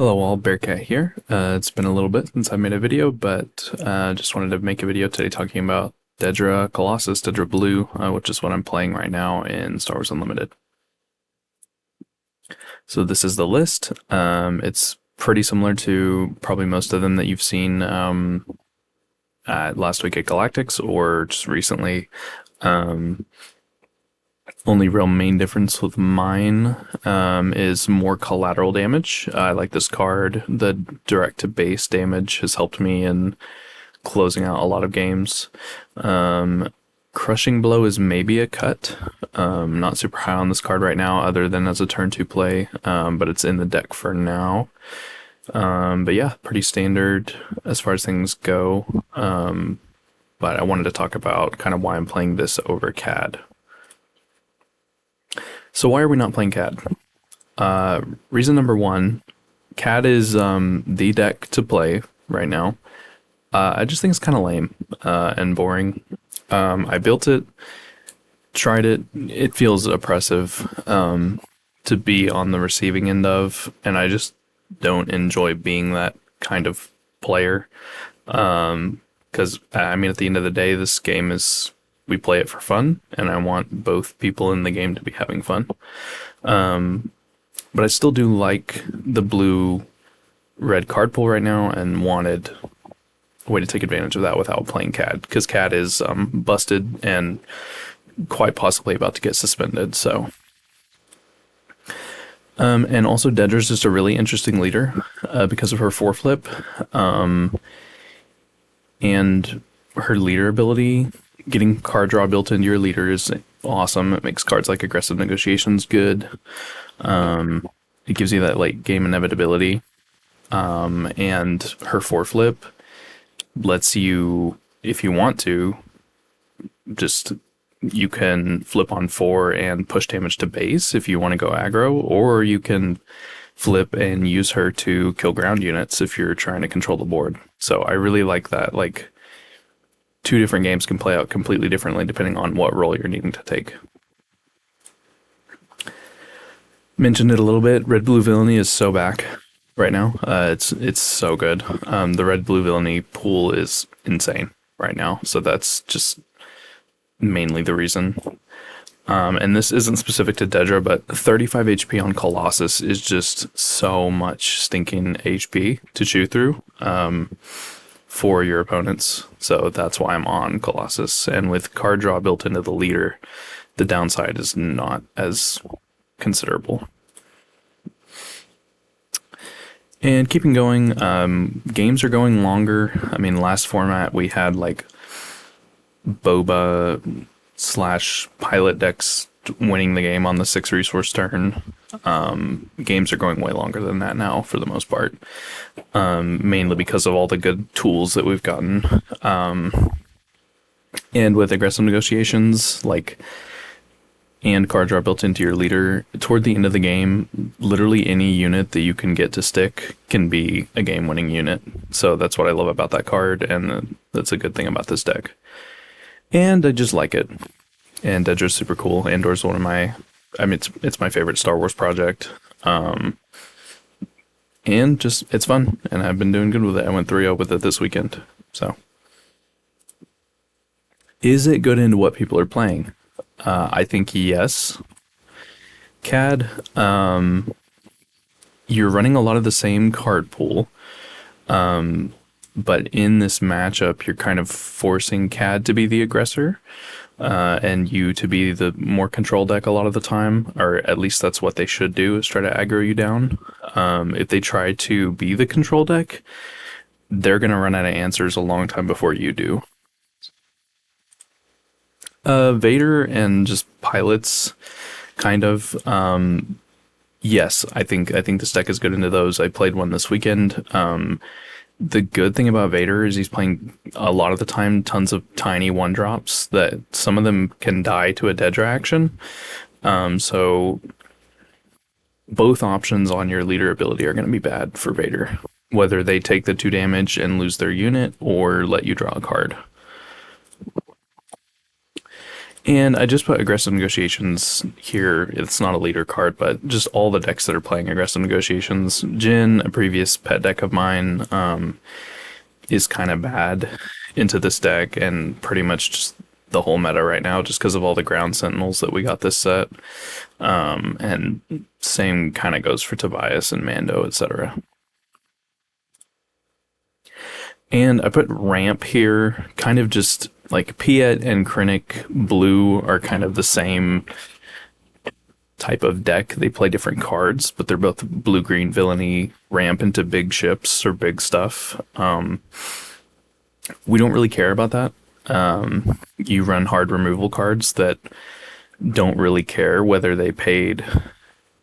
Hello all, Bearcat here. It's been a little bit since I made a video, but just wanted to make a video today talking about Dedra Colossus, Dedra Blue, which is what I'm playing right now in Star Wars Unlimited. So this is the list. It's pretty similar to probably most of them that you've seen last week at Galactics or just recently. Only real main difference with mine is more collateral damage. I like this card. The direct to base damage has helped me in closing out a lot of games. Crushing Blow is maybe a cut. Not super high on this card right now, other than as a turn 2 play, but it's in the deck for now. But yeah, pretty standard as far as things go. But I wanted to talk about kind of why I'm playing this over CAD. So why are we not playing CAD? Reason number one, CAD is the deck to play right now. I just think it's kind of lame and boring. I built it, tried it. It feels oppressive to be on the receiving end of, and I just don't enjoy being that kind of player. Because, I mean, at the end of the day, this game is... we play it for fun, and I want both people in the game to be having fun. But I still do like the blue-red card pool right now, and wanted a way to take advantage of that without playing CAD, because CAD is busted and quite possibly about to get suspended. So, and also Dedra's just a really interesting leader because of her 4-flip, and her leader ability. Getting card draw built into your leader is awesome. It makes cards like Aggressive Negotiations good. It gives you that late game inevitability. And her 4-flip lets you, if you want to, you can flip on 4 and push damage to base if you want to go aggro, or you can flip and use her to kill ground units if you're trying to control the board. So I really like that. Like, two different games can play out completely differently depending on what role you're needing to take. Mentioned it a little bit. Red Blue Villainy is so back right now. It's so good. The Red Blue Villainy pool is insane right now, so that's just mainly the reason. And this isn't specific to Dedra, but 35 HP on Colossus is just so much stinking HP to chew through. For your opponents, so that's why I'm on Colossus. And with card draw built into the leader, the downside is not as considerable. And keeping going, games are going longer. I mean, last format we had like Boba / pilot decks winning the game on the 6 resource turn. Games are going way longer than that now for the most part, mainly because of all the good tools that we've gotten. And with Aggressive Negotiations, and card draw built into your leader, toward the end of the game, literally any unit that you can get to stick can be a game-winning unit. So that's what I love about that card, and that's a good thing about this deck. And I just like it. And Dedra's super cool. Andor's one of my... I mean, it's my favorite Star Wars project. And just, it's fun. And I've been doing good with it. I went 3-0 with it this weekend. So. Is it good into what people are playing? I think yes. CAD, you're running a lot of the same card pool. But in this matchup, you're kind of forcing CAD to be the aggressor. And you to be the more control deck a lot of the time, or at least that's what they should do, is try to aggro you down. If they try to be the control deck, they're going to run out of answers a long time before you do. Vader and just pilots, kind of. Yes, I think this deck is good into those. I played one this weekend. The good thing about Vader is he's playing a lot of the time tons of tiny 1-drops that some of them can die to a Dedra action. So both options on your leader ability are going to be bad for Vader, whether they take the 2 damage and lose their unit or let you draw a card. And I just put aggressive negotiations here. It's not a leader card, but just all the decks that are playing aggressive negotiations. Jin, a previous pet deck of mine, is kind of bad into this deck, and pretty much just the whole meta right now, just because of all the ground sentinels that we got this set. And same kind of goes for Tobias and Mando, etc. And I put ramp here, kind of just like Piet and Krennic Blue are kind of the same type of deck. They play different cards, but they're both blue-green villainy, ramp into big ships or big stuff. We don't really care about that. You run hard removal cards that don't really care whether they paid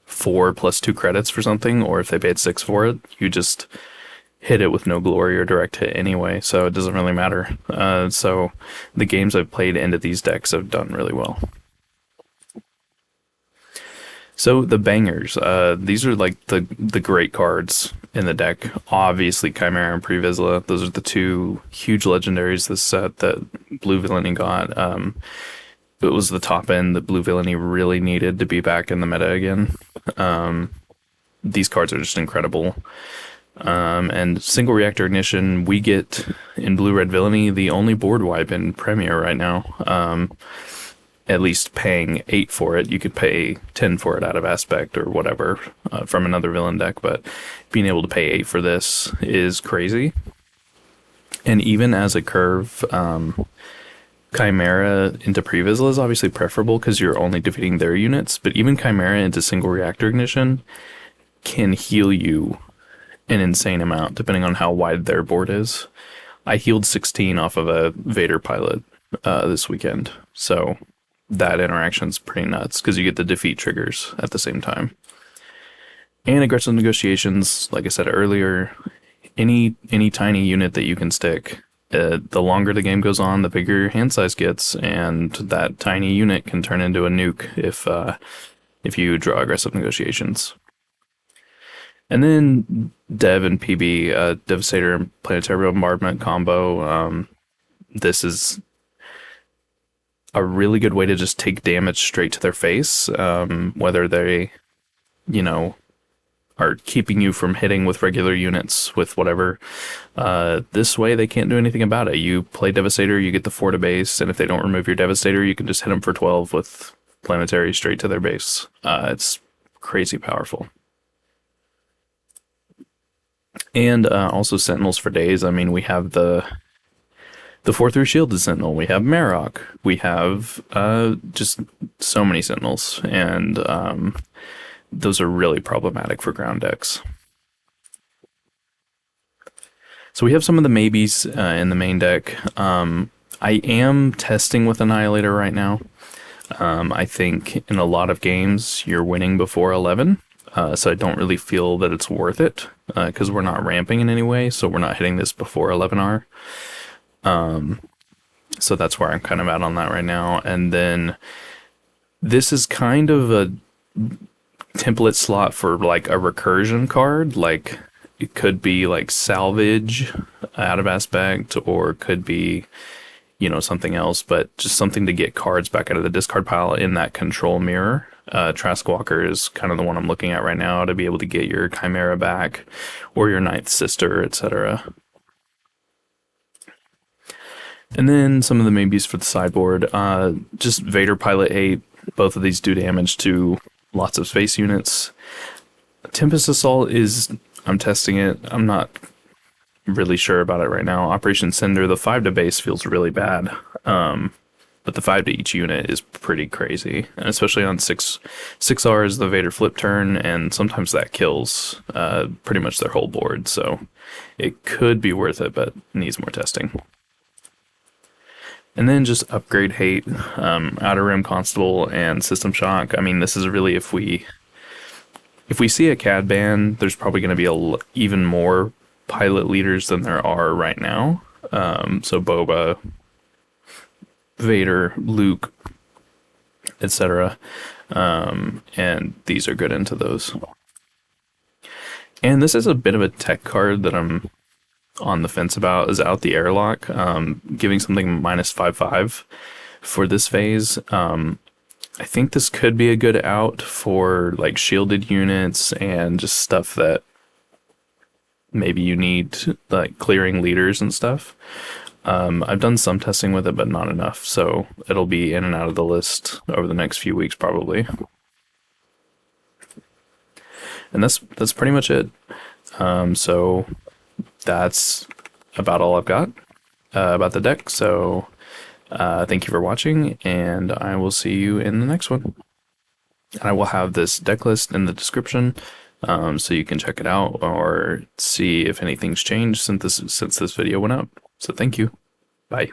4 plus 2 credits for something or if they paid 6 for it. You just hit it with no glory or direct hit anyway, so it doesn't really matter. So the games I've played into these decks have done really well. So the bangers, these are like the great cards in the deck. Obviously, Chimera and Previsla. Those are the two huge legendaries this set that Blue Villainy got. It was the top end that Blue Villainy really needed to be back in the meta again. These cards are just incredible. And single reactor ignition, we get in Blue Red Villainy the only board wipe in Premier right now. At least paying 8 for it. You could pay 10 for it out of Aspect or whatever from another villain deck, but being able to pay 8 for this is crazy. And even as a curve, Chimera into Previsla is obviously preferable because you're only defeating their units, but even Chimera into single reactor ignition can heal you an insane amount depending on how wide their board is. I healed 16 off of a Vader pilot this weekend, so that interaction's pretty nuts because you get the defeat triggers at the same time. And aggressive negotiations, like I said earlier, any tiny unit that you can stick, the longer the game goes on, the bigger your hand size gets, and that tiny unit can turn into a nuke if you draw aggressive negotiations. And then Dev and PB, Devastator and Planetary Bombardment combo. This is a really good way to just take damage straight to their face, whether they, are keeping you from hitting with regular units with whatever. This way, they can't do anything about it. You play Devastator, you get the 4 to base, and if they don't remove your Devastator, you can just hit them for 12 with Planetary straight to their base. It's crazy powerful. And also Sentinels for days. I mean, we have the 4/3 shielded Sentinel. We have Marok. We have just so many Sentinels, and those are really problematic for ground decks. So we have some of the maybes in the main deck. I am testing with Annihilator right now. I think in a lot of games you're winning before 11, so I don't really feel that it's worth it because we're not ramping in any way, so we're not hitting this before 11R. So that's where I'm kind of at on that right now. And then this is kind of a template slot for like a recursion card. Like it could be like salvage out of Aspect, or it could be, something else, but just something to get cards back out of the discard pile in that control mirror. Trask Walker is kind of the one I'm looking at right now to be able to get your Chimera back or your Ninth Sister, etc. And then some of the maybes for the sideboard. Just Vader Pilot 8. Both of these do damage to lots of space units. Tempest Assault I'm testing it. I'm not really sure about it right now. Operation Cinder, the 5 to base feels really bad. But the 5 to each unit is pretty crazy. And especially on 6R is the Vader flip turn, and sometimes that kills pretty much their whole board. So it could be worth it, but needs more testing. And then just upgrade hate, Outer Rim Constable and System Shock. I mean, this is really if we see a CAD ban, there's probably going to be even more pilot leaders than there are right now. So Boba, Vader, Luke, etc. And these are good into those. And this is a bit of a tech card that I'm on the fence about, is Out the Airlock, giving something -5/5 for this phase. I think this could be a good out for like shielded units and just stuff that maybe you need, like clearing leaders and stuff. I've done some testing with it, but not enough. So it'll be in and out of the list over the next few weeks, probably. And that's pretty much it. So that's about all I've got about the deck. So thank you for watching, and I will see you in the next one. And I will have this deck list in the description, so you can check it out or see if anything's changed since this video went up. So thank you. Bye.